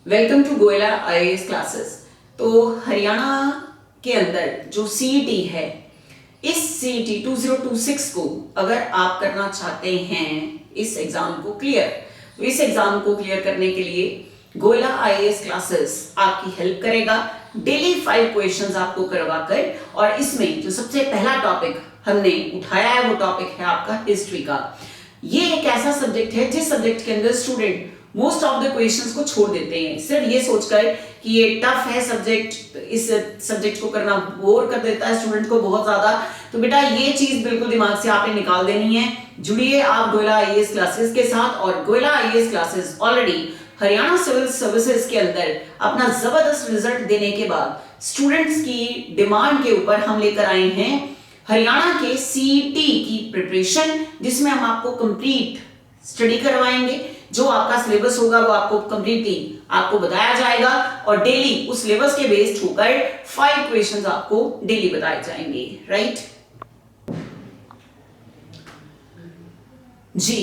Welcome to Goyla IAS classes. तो हरियाणा के अंदर जो सीईटी है, इस सीईटी 2026 को अगर आप करना चाहते हैं इस एग्जाम को क्लियर, तो इस एग्जाम को क्लियर करने के लिए गोयला आईएएस क्लासेस आपकी हेल्प करेगा। डेली 5 क्वेश्चंस आपको करवाकर, और इसमें जो सबसे पहला टॉपिक हमने उठाया है वो टॉपिक है आपका हिस्ट्री का। ये एक ऐसा सब्जेक्ट है जिस सब्जेक्ट के अंदर student most of the questions को छोड़ देते हैं, सिर्फ ये सोचकर कि ये टफ है सब्जेक्ट, इस सब्जेक्ट को करना बोर कर देता है स्टूडेंट को बहुत ज्यादा। तो बेटा ये चीज बिल्कुल दिमाग से आपने निकाल देनी है। जुड़िए आप गोयला आईएएस क्लासेस के साथ, और Goyla IAS classes already Haryana civil services के अंदर अपना जबरदस्त रिजल्ट देने के बाद स्टूडेंट्स की डिमांड के ऊपर हम लेकर आए हैं हरियाणा के सीईटी की प्रिपरेशन, जिसमें हम आपको कंप्लीट स्टडी करवाएंगे। जो आपका सिलेबस होगा वो आपको कंप्लीटली आपको बताया जाएगा, और डेली उस सिलेबस के बेस्ड होकर 5 क्वेश्चंस आपको डेली बताए जाएंगे, राइट जी।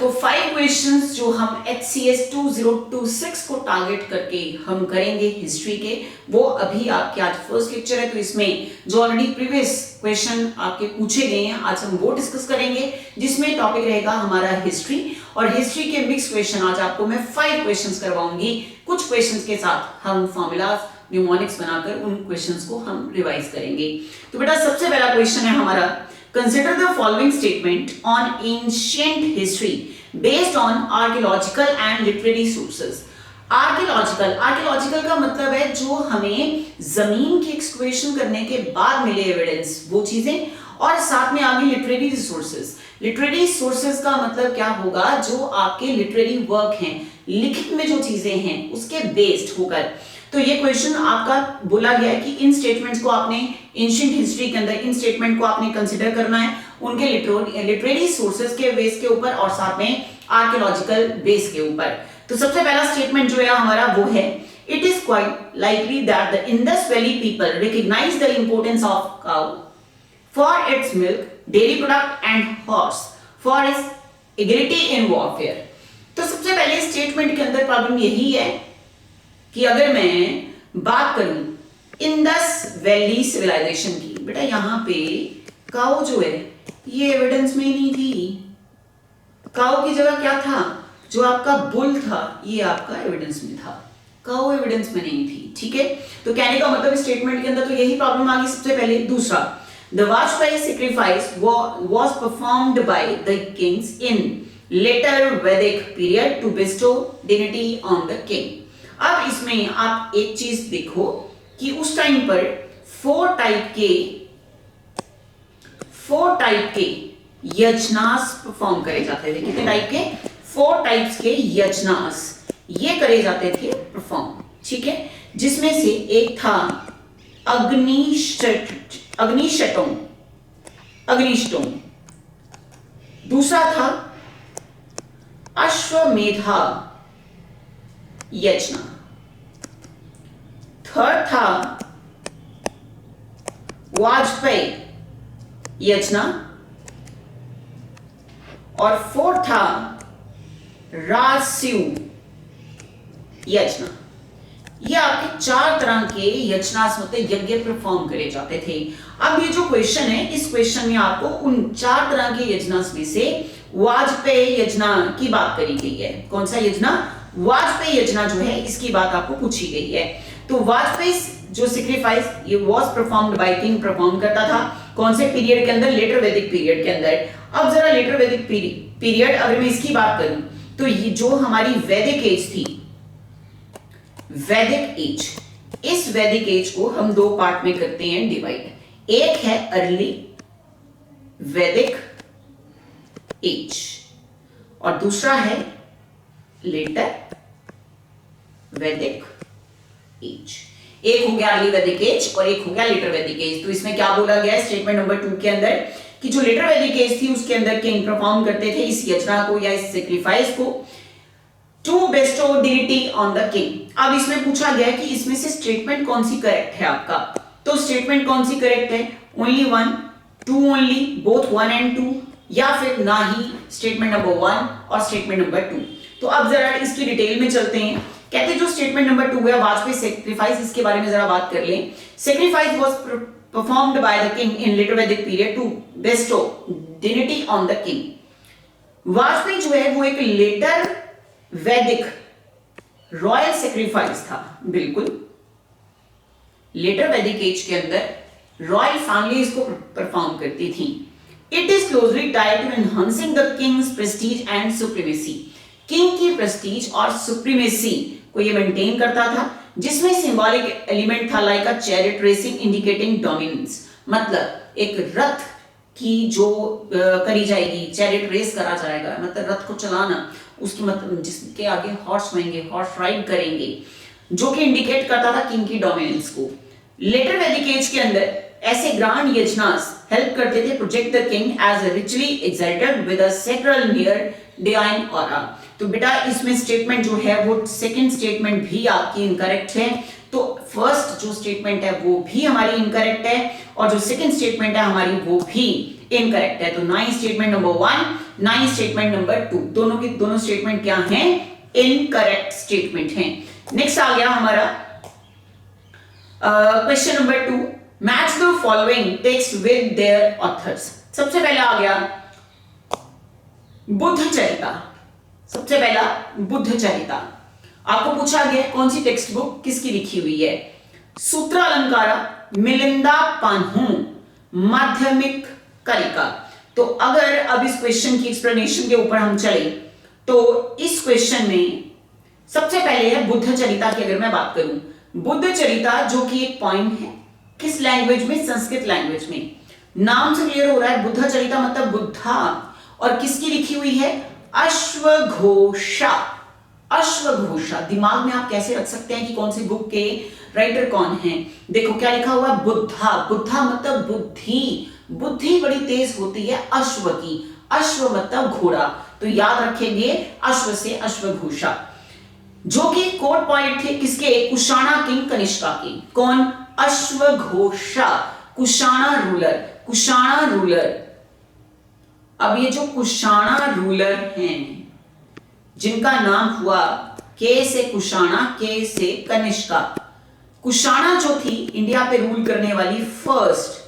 तो 5 क्वेश्चंस जो हम HCS 2026 को टारगेट करके हम करेंगे हिस्ट्री के, वो अभी आपके आज फर्स्ट लेक्चर है, तो इसमें जो ऑलरेडी प्रीवियस क्वेश्चन आपके पूछे गए हैं आज हम वो डिस्कस करेंगे, जिसमें टॉपिक रहेगा हमारा हिस्ट्री। और हिस्ट्री के मिक्स क्वेश्चन आज आपको मैं 5 क्वेश्चंस करवाऊंगी। कुछ क्वेश्चंस के साथ हम फॉर्मूलाज न्यूमोनिक्स बनाकर उन क्वेश्चंस को हम रिवाइज करेंगे। तो बेटा सबसे पहला क्वेश्चन है हमारा, consider the following statement on ancient history based on archaeological and literary sources। Archaeological का मतलब है जो हमें जमीन की एक्सकवेशन करने के बाद मिले एविडेंस, वो चीजें, और साथ में आगे लिटरेरी रिसोर्सेज। लिटरेरी सोर्सेज का मतलब क्या होगा, जो आपके लिटरेरी वर्क हैं, लिखित में जो चीजें हैं उसके बेस्ड होकर। तो ये क्वेश्चन आपका बोला गया है कि इन स्टेटमेंट्स को आपने एंशिएंट हिस्ट्री के अंदर इन स्टेटमेंट को आपने कंसीडर करना है उनके लिटरेरी सोर्सेज के बेस के ऊपर और साथ में आर्कियोलॉजिकल बेस के ऊपर। तो सबसे पहला स्टेटमेंट जो है हमारा वो है, it is quite likely that the Indus valley people recognise the importance of cow for its milk, dairy product and horse for its ability in warfare. तो सबसे पहले स्टेटमेंट के अंदर प्रॉब्लम यही है कि अगर मैं बात करूं इंडस वैली सिविलाइजेशन की, बेटा यहां पे काऊ जो है ये एविडेंस में ही नहीं थी। काऊ की जगह क्या था, जो आपका बुल था ये आपका एविडेंस में था, काऊ एविडेंस में नहीं थी। ठीक है, तो कहने का मतलब स्टेटमेंट के अंदर तो यही प्रॉब्लम आ गई सबसे पहले। दूसरा, the Vajapeya sacrifice was performed by the kings in later Vedic period to bestow dignity on the king. अब इसमें आप एक चीज देखो कि उस टाइम पर 4 टाइप के यज्ञास परफॉर्म करे जाते थे। कितने टाइप के? 4 टाइप्स के यज्ञास ये करे जाते थे परफॉर्म, ठीक है, जिसमें से एक था अग्निष्टोम, दूसरा था अश्वमेधा यज्ञ, थर्ड था वाजपेयी यज्ञ, और फोर्थ था राजस्व यज्ञ। ये आपके 4 तरह के यज्ञास होते, यज्ञ परफॉर्म करे जाते थे। अब ये जो क्वेश्चन है, इस क्वेश्चन में आपको उन 4 तरह के यज्ञास में से वाजपेयी यज्ञ की बात करी गई है। कौन सा यज्ञ? वाजपेयी यज्ञ जो है इसकी बात आपको पूछी गई है। तो वाजपेयी जो सैक्रिफाइस ये was performed by king perform करता था, कौन से पीरियड के अंदर? लेटर वैदिक पीरियड के अंदर। अब जरा लेटर वैदिक पीरियड अगर मैं इसकी बात करूं तो ये जो हमारी वैदिक एज थी, वैदिक एज, इस वैदिक एज को हम 2 पार्ट में करते हैं डिवाइड। एक है अर्ली वैदिक एज और दूसरा है लेटर वैदिक एज। एक हो गया अर्ली वैदिक एज और एक हो गया लेटर वैदिक एज। तो इसमें क्या बोला गया है स्टेटमेंट नंबर 2 के अंदर कि जो लेटर वैदिक एज थी उसके अंदर किंग परफॉर्म करते थे इस यज्ञ को या इस सैक्रिफाइस को to bestow dignity on the king. अब इसमें पूछा गया कि इसमें से स्टेटमेंट कौन सी करेक्ट है आपका, तो स्टेटमेंट कौन सी करेक्ट है? ओनली 1, 2 ओनली, बोथ 1 and 2, या फिर ना ही स्टेटमेंट नंबर 1 और स्टेटमेंट नंबर 2। तो अब जरा इसकी डिटेल में चलते हैं। कहते जो स्टेटमेंट नंबर 2 है वाजपेयी सेक्रीफाइस, इसके बारे में जरा बात कर लें। Sacrifice was performed by the king in later Vedic period to bestow dignity on the king. Vajapeya जो है वो एक लेटर वैदिक रॉयल सेक्रीफाइस था, बिल्कुल लेटर वैदिक एज के अंदर रॉयल फैमिली इसको परफॉर्म करती थी। It is closely tied to enhancing the king's prestige and supremacy. King की प्रेस्टीज और सुप्रीमेसी को ये मेंटेन करता था, जिसमें सिंबॉलिक एलिमेंट था like a chariot racing indicating dominance. मतलब एक रथ की जो करी जाएगी, चैरिट रेस करा जाएगा, मतलब रथ को चलाना, उसकी मतलब जिसके आगे हॉर्स होंगे, हॉर्स राइड करेंगे, जो कि इंडिकेट करता था किंग की डोमिनेंस को। लेटर वैदिक एज के अंदर ऐसे ग्रांड यजनास हेल्प करते थे project the king as richly exalted with a sacral near divine aura. तो बेटा इसमें स्टेटमेंट जो है वो सेकंड स्टेटमेंट भी आपकी इनकरेक्ट है, तो फर्स्ट जो स्टेटमेंट है वो भी हमारी इनकरेक्ट है और जो सेकंड स्टेटमेंट है हमारी वो भी इनकरेक्ट है। तो ना स्टेटमेंट नंबर 1 ना स्टेटमेंट नंबर 2 दोनों की दोनों स्टेटमेंट क्या हैं? इनकरेक्ट स्टेटमेंट हैं। नेक्स्ट आ गया हमारा question number 2, match the following text with their authors. सबसे पहला आ गया बुद्ध चरिता। सबसे पहला बुद्ध चरिता आपको पूछा गया कौन सी टेक्स्ट बुक किसकी लिखी हुई है? सूत्र अलंकारा, मिलिंदा पान्हू, माध्यमिक कलिका। तो अगर अब इस क्वेश्चन की एक्सप्लेनेशन के ऊपर हम चले तो इस क्वेश्चन में सबसे पहले है बुद्ध चरिता की। अगर मैं बात करूं बुद्ध चरिता जो कि एक पोएम है, किस लैंग्वेज में? संस्कृत लैंग्वेज में। नाम से क्लियर हो रहा है बुद्ध चरिता मतलब बुद्धा, और किसकी लिखी हुई है? अश्वघोषा। अश्वघोषा दिमाग में आप कैसे रख सकते हैं कि कौन सी बुक के राइटर कौन हैं? देखो क्या लिखा हुआ, बुद्धा। बुद्धा मतलब बुद्धि, बुद्धि बड़ी तेज होती है अश्व की। अश्व मतलब घोड़ा, तो याद रखेंगे अश्व से अश्वघोषा, जो कि कोर्ट पॉइंट थे किसके? कुशाणा किंग कनिष्का के। कौन? अश्वघोषा, कुशाणा रूलर। कुशाणा रूलर, अब ये जो कुशाणा रूलर हैं जिनका नाम हुआ के से कुशाणा, के से कनिष्का। कुशाणा जो थी इंडिया पे रूल करने वाली फर्स्ट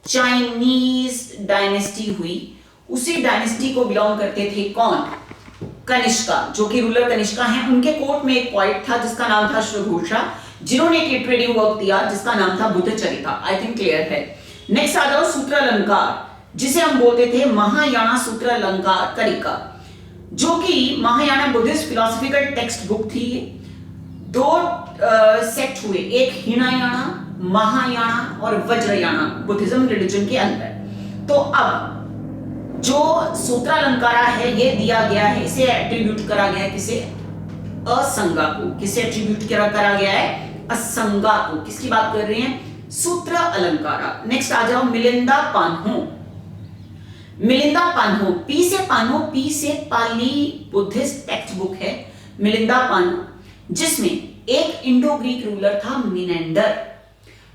चाइनीज डायनेस्टी हुई, उसी डायनेस्टी को बिलोंग करते थे कौन? कनिष्का, जो कि रूलर कनिष्का हैं। उनके कोर्ट में एक पोइट था जिसका नाम था अश्वघोषा, जिन्होंने एक लिटरेरी वर्क दिया जिसका नाम था बुद्ध चरिता। आई थिंक क्लियर है। नेक्स्ट आ जाओ सूत्र अलंकार, जिसे हम बोलते थे महायाना सूत्र अलंकार कलिका, जो कि Mahayana Buddhist philosophical text book थी। दो सेक्ट हुए, एक हीनायाना, महायाना और वज्रयाना बुद्धिज्म रिलीजन के अंदर। तो अब जो सूत्र अलंकारा है ये दिया गया है, इसे एट्रीब्यूट करा गया है किसे? असंगा को। किसे एट्रीब्यूट करा गया है? असंगा को। किसकी बात कर रहे हैं? सूत्र अलंकारा। नेक्स्ट आ जाओ मिलिंदा पान्हू। मिलिंदा पान्हू, पी से पान्हू, पी से पाली बुद्धिस्ट टेक्स्ट बुक है मिलिंदा पान्हू, जिसमें एक इंडो ग्रीक रूलर था मिनेंडर,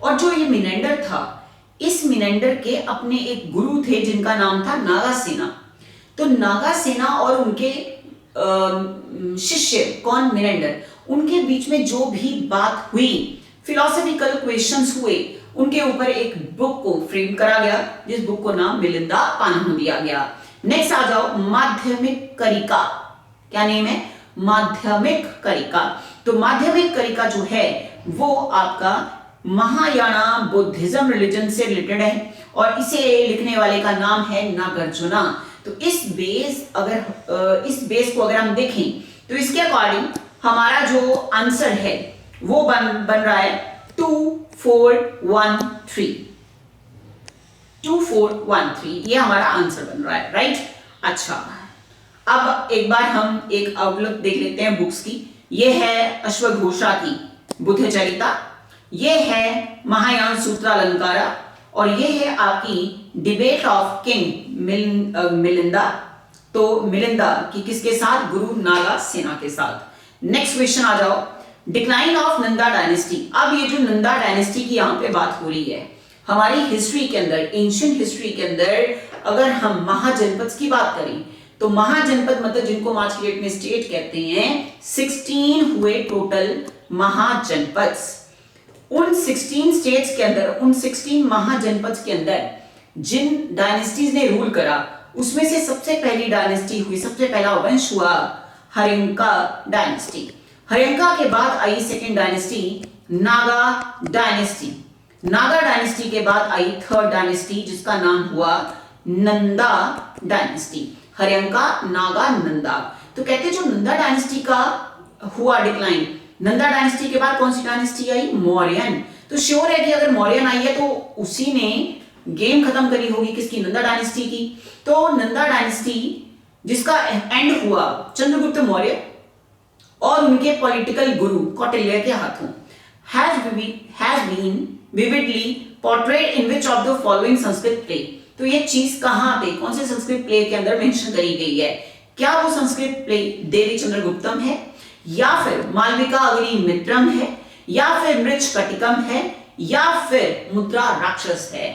और जो ये मिनेंडर था इस मिनेंडर के अपने एक गुरु थे जिनका नाम था नागासेना। तो नागासेना और उनके शिष्य कौन? मिनेंडर, उनके बीच में जो भी बात हुई, फिलोसॉफिकल क्वेश्चंस हुए, उनके ऊपर एक बुक को फ्रेम करा गया जिस बुक को नाम मिलिंदा पान्हू दिया गया। नेक्स्ट आ जाओ माध्यमिक कलिका। क्या नेम है? माध्यमिक कलिका। तो माध्यमिक कलिका जो है वो आपका महायाना बुद्धिज्म रिलीजन से रिलेटेड है और इसे लिखने वाले का नाम है नागार्जुना। तो इस बेस को अगर हम देखें तो इसके अकॉर्डिंग हमारा जो आंसर है वो बन रहा है 2413। 2413 ये हमारा आंसर बन रहा है, राइट? अच्छा, अब एक बार हम एक आउटलुक देख लेते हैं बुक्स की। ये है अश्वघोषा की बुद्ध चरिता, ये है महायान सूत्र अलंकारा, और ये है आपकी डिबेट ऑफ किंग मिलिंदा। तो मिलिंदा की किसके साथ? गुरु नागासेना के साथ। नेक्स्ट क्वेश्चन आ जाओ, डिक्लाइन ऑफ नंदा डायनेस्टी। अब ये जो नंदा डायनेस्टी की यहाँ पे बात हो रही है, हमारी हिस्ट्री के अंदर, एंशिएंट हिस्ट्री के अंदर अगर हम महाजनपद की बात करें तो महाजनपद मतलब जिनको आज की डेट में स्टेट कहते हैं, 16 हुए टोटल महाजनपद। उन 16 स्टेट्स के अंदर, उन 16 महाजनपद के अंदर जिन डायनेस्टीज ने रूल करा उसमें से सबसे पहली डायनेस्टी हुई, सबसे पहला वंश हुआ हर्यंका डायनेस्टी। हर्यंका के बाद आई second dynasty Naga dynasty. Naga dynasty के बाद आई थर्ड डायनेस्टी जिसका नाम हुआ नंदा डायनेस्टी। हर्यंका, नागा, नंदा। तो कहते हैं जो नंदा डायनेस्टी का हुआ डिक्लाइन, नंदा डायनेस्टी के बाद कौन सी डायनेस्टी आई? मौर्यन। तो श्योर है कि अगर मौर्यन आई है तो उसी ने गेम खत्म करी होगी, किसकी? नंदा डायनेस्टी की। तो नंदा डायनेस्टी जिसका एंड हुआ चंद्रगुप्त मौर्य और उनके पॉलिटिकल गुरु कौटिल्य के हाथों, has been vividly portrayed in which of the following Sanskrit play. तो ये चीज कहां पे, कौन से संस्कृत प्ले के अंदर मेंशन करी गई है? क्या वो संस्कृत प्ले देवी चंद्रगुप्तम है, या फिर मालविका अग्नि मित्रम है, या फिर मृच कटिकम है, या फिर मुद्रा राक्षस है?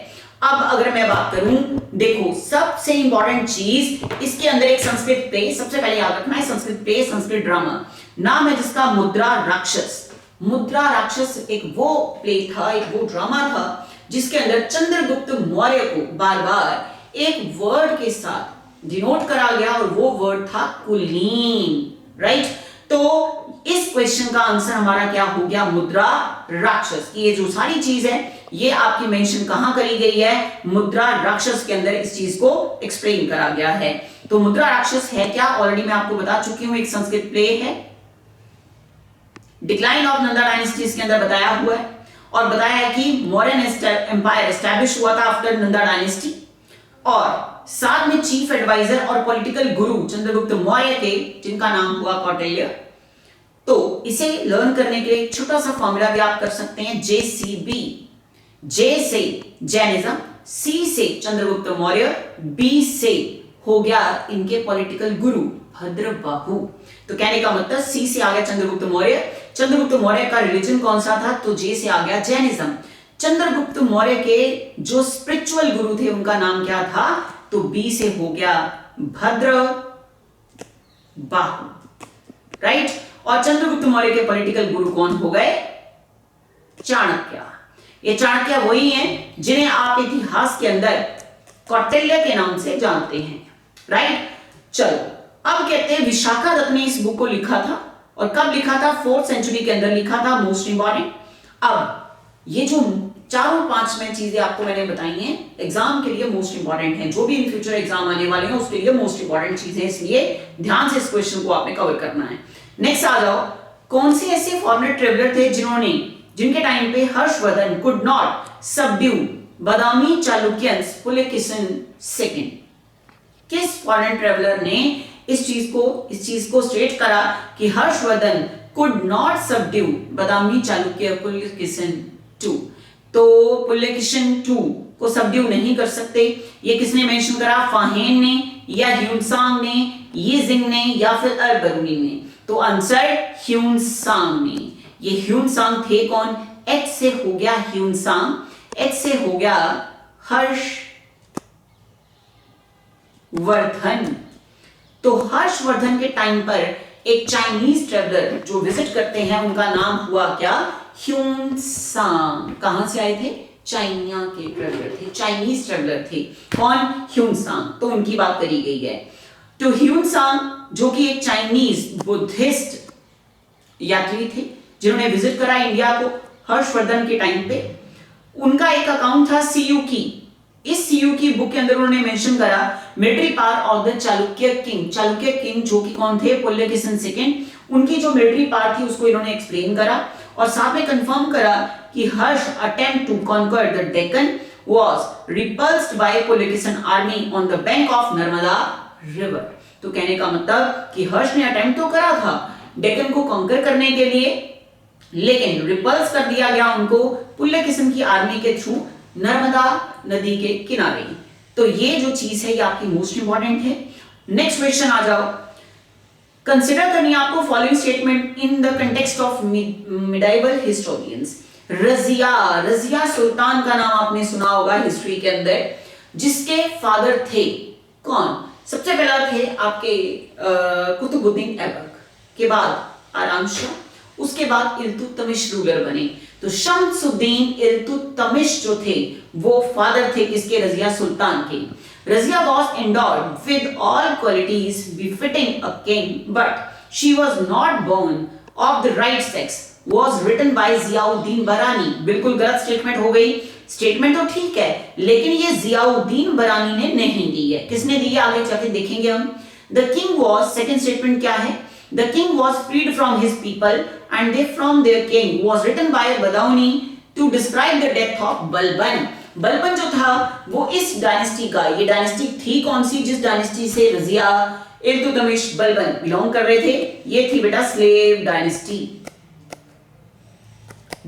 अब अगर मैं बात करूं, देखो सबसे इंपॉर्टेंट चीज इसके अंदर एक संस्कृत प्ले, सबसे पहले याद रखना है संस्कृत प्ले, संस्कृत ड्रामा नाम है जिसका मुद्रा राक्षस। मुद्रा राक्षस एक वो प्ले था, एक वो ड्रामा था जिसके अंदर चंद्रगुप्त मौर्य को बार बार एक वर्ड के साथ डिनोट करा गया और वो वर्ड था कुलीन, राइट? तो इस क्वेश्चन का आंसर हमारा क्या हो गया? मुद्रा राक्षस। ये जो सारी चीज है ये आपकी मेंशन कहां करी गई है? मुद्रा राक्षस के अंदर इस चीज को एक्सप्लेन करा गया है। तो मुद्रा राक्षस है क्या? ऑलरेडी मैं आपको बता चुकी हूं, एक संस्कृत प्ले है। डिक्लाइन ऑफ नंदा डायनेस्टी के अंदर बताया हुआ है और बताया है कि मौर्यन एम्पायर एस्टैब्लिश हुआ था आफ्टर नंदा डायनेस्टी, और साथ में चीफ एडवाइजर और पॉलिटिकल गुरु चंद्रगुप्त मौर्य के, जिनका नाम हुआ कौटिल्य। तो इसे लर्न करने के लिए एक छोटा सा फॉर्मूला भी आप कर सकते हैं, JCB। J से जैनिज्म, C से चंद्रगुप्त मौर्य, B से हो गया इनके पॉलिटिकल गुरु भद्रबाहु। तो कहने का मतलब C से आ गया चंद्रगुप्त मौर्य। चंद्रगुप्त मौर्य का रिलीजन कौन सा था? तो J से आ गया जैनिज्म। चंद्रगुप्त मौर्य के जो स्पिरिचुअल गुरु थे उनका नाम क्या था? तो B से हो गया भद्रबाहु, राइट? और चंद्रगुप्त मौर्य के पॉलिटिकल गुरु कौन हो गए? चाणक्य। ये चाणक्य वही हैं जिन्हें आप इतिहास के अंदर कौटिल्य के नाम से जानते हैं, राइट? चलो अब कहते हैं विशाखादत्त ने इस बुक को लिखा था, और कब लिखा था? 4th सेंचुरी के अंदर लिखा था, मोस्ट इंपॉर्टेंट। अब ये जो चारों पांच में चीजें आपको मैंने बताई हैं एग्जाम के लिए मोस्ट इंपॉर्टेंट हैं, जो भी इन फ्यूचर एग्जाम आने वाले हैं उसके लिए मोस्ट इंपॉर्टेंट चीजें, इसलिए ध्यान से इस क्वेश्चन को आपने कवर करना है। नेक्स्ट आ जाओ, कौन से ऐसे फॉरेन ट्रेवलर थे जिनके टाइम पे Harshavardhana could not subdue Badami Chalukyans Pulakeshin second? किस फॉरेन ट्रेवलर ने इस चीज को स्टेट करा कि Harshavardhana could not subdue Badami Chalukya Pulakeshin two? तो पुलकेशिन टू को सबड्यू नहीं कर सकते, ये किसने मेंशन करा? फाहेन ने, या ह्यूनसांग ने, यिजिंग ने, या फिर अल-बरूनी ने? तो आंसर ह्यूनसांग ने। ये ह्यूनसांग थे कौन? एच से हो गया ह्यूनसांग, एच से हो गया हर्षवर्धन। तो हर्षवर्धन के टाइम पर एक चाइनीज ट्रेवलर जो विजिट करते हैं उनका नाम हुआ क्या? ह्यूनसांग। कहां से आए थे? चाइना के ट्रेवलर थे, चाइनीज ट्रेवलर थे। कौन? ह्यूनसांग। तो उनकी बात करी गई है। तो ह्यूनसांग जो कि एक चाइनीज बुद्धिस्ट यात्री थे जिन्होंने विजिट करा इंडिया को हर्षवर्धन के टाइम पे, उनका एक अकाउंट था सीयू की। इस सीयू की बुक के अंदर उन्होंने मेंशन करा military power of the Chalukya king. Chalukya king जो कि कौन थे? पुलकेशिन सेकंड। उनकी जो मिलिट्री पावर थी उसको इन्होंने एक्सप्लेन करा और साथ में कंफर्म करा कि Harsha attempt to conquer the Deccan was repulsed by Pulakeshin army on the bank of Narmada river. तो कहने का मतलब कि हर्ष ने अटेम्प्ट तो करा था डेक्कन को कॉन्कर करने के लिए, लेकिन रिपल्स कर दिया गया उनको पुलकेशिन की आर्मी के थ्रू नर्मदा नदी के किनारे। तो ये जो चीज है ये आपकी मोस्ट इंपॉर्टेंट है। नेक्स्ट क्वेश्चन आ जाओ, कंसिडर करनी है आपको following statement in the context of medieval historians. Razia Sultan का नाम आपने सुना होगा हिस्ट्री के अंदर, जिसके फादर थे कौन? सबसे पहला थे आपके कुतुबुद्दीन ऐबक, के बाद आराम शाह, उसके बाद इल्तुतमिश रूलर बने। तो शम्सुद्दीन इल्तुतमिश जो थे वो फादर थे किसके? रजिया सुल्तान के। Razia was endowed with all qualities befitting a king, but she was not born of the right sex, was written by Ziauddin बरानी। बिल्कुल गलत स्टेटमेंट हो गई। स्टेटमेंट तो ठीक है, लेकिन ये जियाउद्दीन बरानी ने नहीं दी है। किसने दी है आगे जाके देखेंगे हम। The king was, second statement क्या है? The king was freed from his people and they from their king, was written by Badauni to describe the death of Balban। Balban जो था वो इस डायनेस्टी का, ये डायनेस्टी थी कौन सी? जिस डायनेस्टी से रजिया इल्तुतमिश बलबन बिलोंग कर रहे थे, ये थी बेटा स्लेव डायनेस्टी।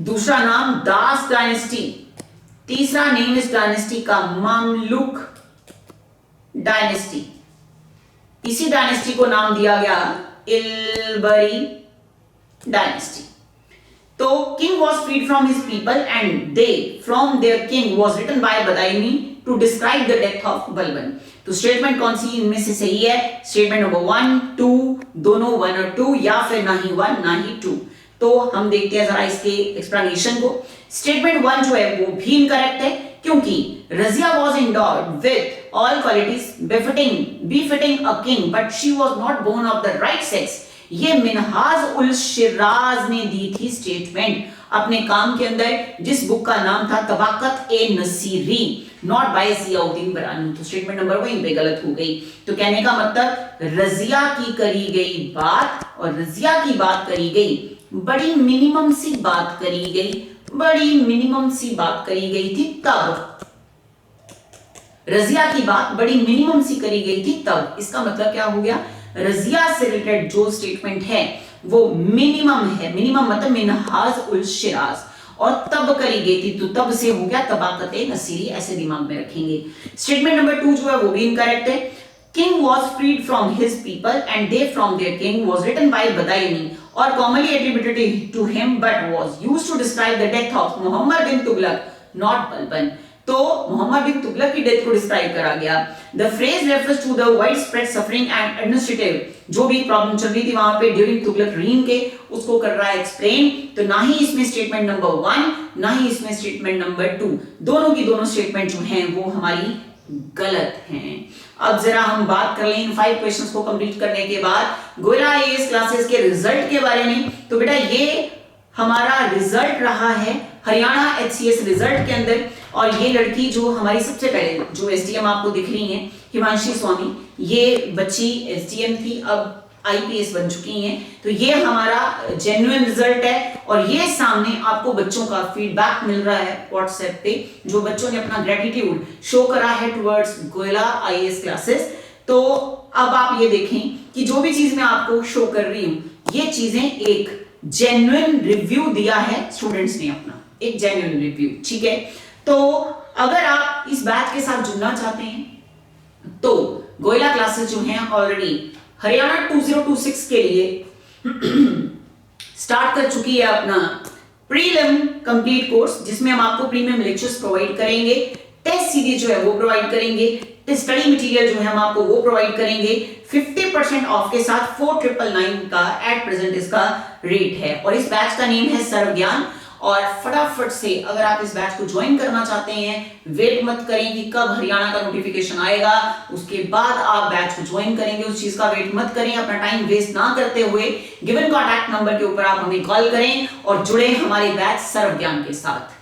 दूसरा नाम दास डायनेस्टी, तीसरा नेम इस डायनेस्टी का मामलुक डायनेस्टी। इसी डायनेस्टी को नाम दिया गया इल्बरी डायनेस्टी। तो king was freed from his people and they from their king was written by Badayuni to describe the death of Balban. तो स्टेटमेंट कौन सी इनमें से सही है? स्टेटमेंट नंबर 1, 2, दोनों 1 और 2, या फिर ना ही 1 ना ही 2। तो हम देखते हैं जरा इसके एक्सप्लेनेशन को। स्टेटमेंट 1 जो है वो भी इनकरेक्ट है, क्योंकि Razia was endowed with all qualities befitting a king, but she was not born of the right sex। ये मिनहाज उल शिराज ने दी थी स्टेटमेंट अपने काम के अंदर, जिस बुक का नाम था तबाकत ए नसीरी, नॉट बाय जियाउद्दीन बरानी। तो स्टेटमेंट नंबर 1 पे गलत हो गई। तो कहने का मतलब रजिया की करी गई बात और रजिया की बात करी गई, बड़ी मिनिमम सी बात करी गई, बड़ी मिनिमम सी बात करी गई थी तब। रजिया की बात बड़ी मिनिमम सी करी गई थी तब। इसका मतलब क्या हो गया? रजिया से रिलेटेड जो स्टेटमेंट है वो मिनिमम है। मिनिमम मतलब मिनहाज उल शिराज, और तब करी गई थी, तो तब से हो गया तबाकत नसीरी। ऐसे दिमाग में रखेंगे। स्टेटमेंट नंबर 2 जो है वो भी इनकरेक्ट है। King was freed from his people and they from their king was written by Badayuni or commonly attributed to him but was used to describe the death of Muhammad bin Tughlaq, not Balban। तो मोहम्मद बिन तुगलक की death को describe करा गया। The phrase refers to the widespread suffering and administrative, जो भी problem चल रही थी वहां पे ड्यूरिंग तुगलक रीन के, उसको कर रहा है एक्सप्लेन। तो ना ही इसमें स्टेटमेंट नंबर 1 ना ही इसमें स्टेटमेंट नंबर 2, दोनों की दोनों स्टेटमेंट जो हैं वो हमारी गलत हैं। अब जरा हम बात कर लें इन 5 क्वेश्चंस को कंप्लीट करने के बाद गोयला आईएएस क्लासेस के रिजल्ट के बारे में। तो बेटा ये हमारा रिजल्ट रहा है हरियाणा एचसीएस रिजल्ट के अंदर, और ये लड़की जो हमारी सबसे पहले जो एसडीएम आपको दिख रही हैं हिमांशी स्वामी, ये बच्ची एसडीएम थी, अब आईपीएस बन चुकी हैं। तो ये हमारा जेन्युइन रिजल्ट है, और ये सामने आपको बच्चों का फीडबैक मिल रहा है व्हाट्सएप पे, जो बच्चों ने अपना ग्रेटिट्यूड शो करा है टुवर्ड्स गोयला आईएएस क्लासेस। तो अब आप ये देखें कि जो भी चीज मैं आपको शो कर रही हूं, ये चीजें एक जेन्युइन रिव्यू दिया है स्टूडेंट्स ने अपना, एक जेन्युइन रिव्यू, ठीक है। तो अगर आप इस बैच के साथ जुड़ना चाहते हैं तो गोयला क्लासेस जो हैं ऑलरेडी हरियाणा 2026 के लिए स्टार्ट कर चुकी है अपना प्रीलिम कंप्लीट कोर्स, जिसमें हम आपको प्रीमियम लेक्चर्स प्रोवाइड करेंगे, टेस्ट सीरीज जो है वो प्रोवाइड करेंगे, स्टडी मटेरियल जो है हम आपको वो प्रोवाइड करेंगे 50% ऑफ के साथ 4999 का एट प्रेजेंट इसका रेट है। और इस बैच का नेम है सर्व ज्ञान। और फटाफट से अगर आप इस बैच को ज्वाइन करना चाहते हैं, वेट मत करें कि कब हरियाणा का नोटिफिकेशन आएगा, उसके बाद आप बैच को ज्वाइन करेंगे, उस चीज का वेट मत करें। अपना टाइम वेस्ट ना करते हुए गिवन कॉन्टैक्ट नंबर के ऊपर आप हमें कॉल करें और जुड़े हमारे बैच सर्व ज्ञान के साथ।